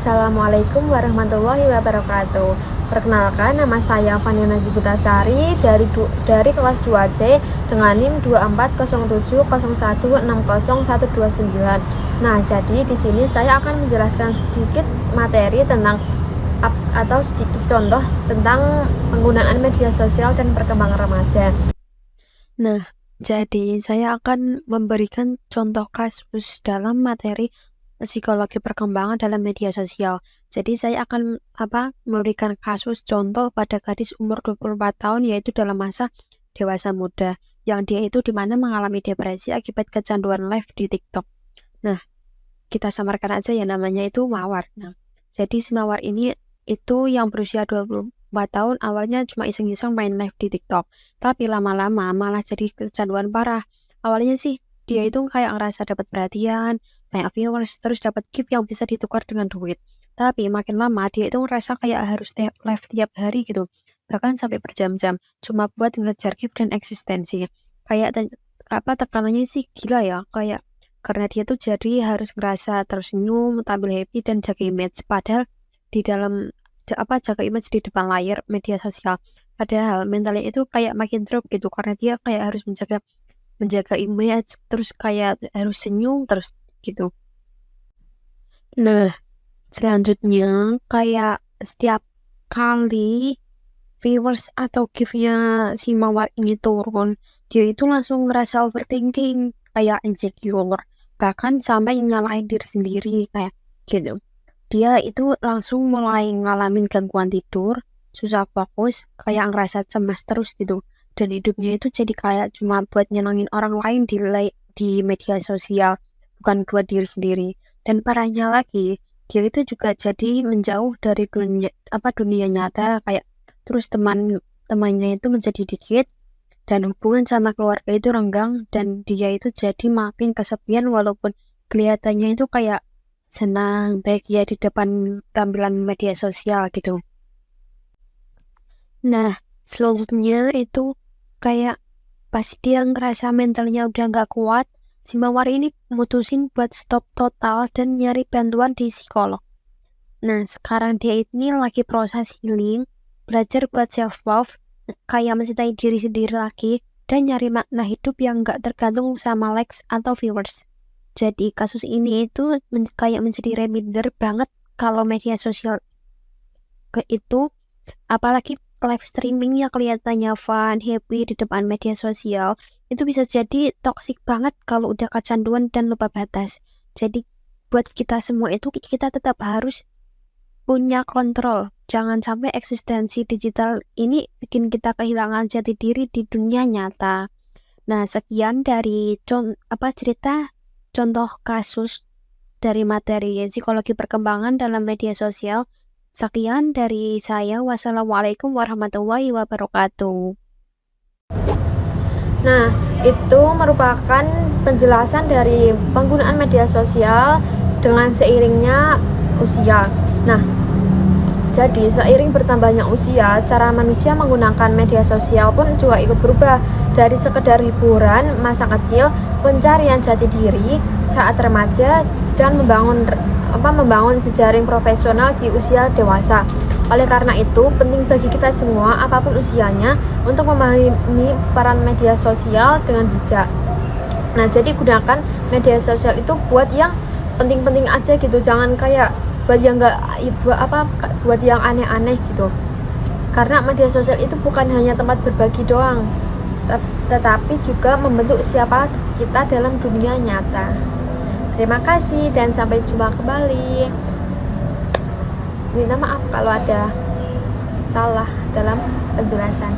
Assalamualaikum warahmatullahi wabarakatuh. Perkenalkan, nama saya Fania Nazifutasari dari kelas 2C dengan NIM 240701601129. Nah, jadi di sini saya akan menjelaskan sedikit materi tentang atau sedikit contoh tentang penggunaan media sosial dan perkembangan remaja. Nah, jadi saya akan memberikan contoh kasus dalam materi psikologi perkembangan dalam media sosial. Jadi saya akan memberikan kasus contoh pada gadis umur 24 tahun yaitu dalam masa dewasa muda yang dia itu dimana mengalami depresi akibat kecanduan live di TikTok. Nah, kita samarkan aja ya namanya itu Mawar. Nah, jadi si Mawar ini itu yang berusia 24 tahun awalnya cuma iseng-iseng main live di TikTok. Tapi lama-lama malah jadi kecanduan parah. Awalnya sih dia itu kayak ngerasa dapat perhatian, banyak viewers, terus dapat gift yang bisa ditukar dengan duit. Tapi makin lama dia itu ngerasa kayak harus live tiap hari gitu. Bahkan sampai berjam-jam cuma buat ngejar gift dan eksistensi. Kayak tekanannya sih gila ya, kayak karena dia tuh jadi harus ngerasa tersenyum, tampil happy dan jaga image. Padahal di dalam jaga image di depan layar media sosial. Padahal mentalnya itu kayak makin drop gitu karena dia kayak harus menjaga image terus kayak harus senyum terus gitu. Nah, selanjutnya kayak setiap kali viewers atau gift-nya si Mawar ini turun, dia itu langsung ngerasa overthinking, kayak insecure, bahkan sampai nyalahin diri sendiri kayak gitu. Dia itu langsung mulai ngalamin gangguan tidur, susah fokus, kayak ngerasa cemas terus gitu. Dan hidupnya itu jadi kayak cuma buat nyenengin orang lain di media sosial, bukan buat diri sendiri. Dan parahnya lagi, dia itu juga jadi menjauh dari dunia nyata, kayak terus temannya itu menjadi dikit dan hubungan sama keluarga itu renggang dan dia itu jadi makin kesepian walaupun kelihatannya itu kayak senang bahagia di depan tampilan media sosial gitu. Nah, selanjutnya itu kayak pas dia ngerasa mentalnya udah nggak kuat, si Mawar ini mutusin buat stop total dan nyari bantuan di psikolog. Nah, sekarang dia ini lagi proses healing, belajar buat self love, kayak mencintai diri sendiri lagi, dan nyari makna hidup yang nggak tergantung sama likes atau viewers. Jadi kasus ini itu kayak menjadi reminder banget kalau media sosial itu, apalagi live streaming yang kelihatannya fun, happy di depan media sosial, itu bisa jadi toksik banget kalau udah kecanduan dan lupa batas. Jadi buat kita semua itu kita tetap harus punya kontrol. Jangan sampai eksistensi digital ini bikin kita kehilangan jati diri di dunia nyata. Nah, sekian dari cerita contoh kasus dari materi psikologi perkembangan dalam media sosial. Sekian dari saya. Wassalamualaikum warahmatullahi wabarakatuh. Nah, itu merupakan penjelasan dari penggunaan media sosial dengan seiringnya usia. Nah, jadi seiring bertambahnya usia, cara manusia menggunakan media sosial pun juga ikut berubah dari sekedar hiburan masa kecil, pencarian jati diri saat remaja, dan membangun jejaring profesional di usia dewasa. Oleh karena itu, penting bagi kita semua, apapun usianya, untuk memahami peran media sosial dengan bijak. Nah, jadi gunakan media sosial itu buat yang penting-penting aja gitu, jangan kayak buat yang aneh-aneh gitu. Karena media sosial itu bukan hanya tempat berbagi doang, tetapi juga membentuk siapa kita dalam dunia nyata. Terima kasih dan sampai jumpa kembali. Minta maaf kalau ada salah dalam penjelasan.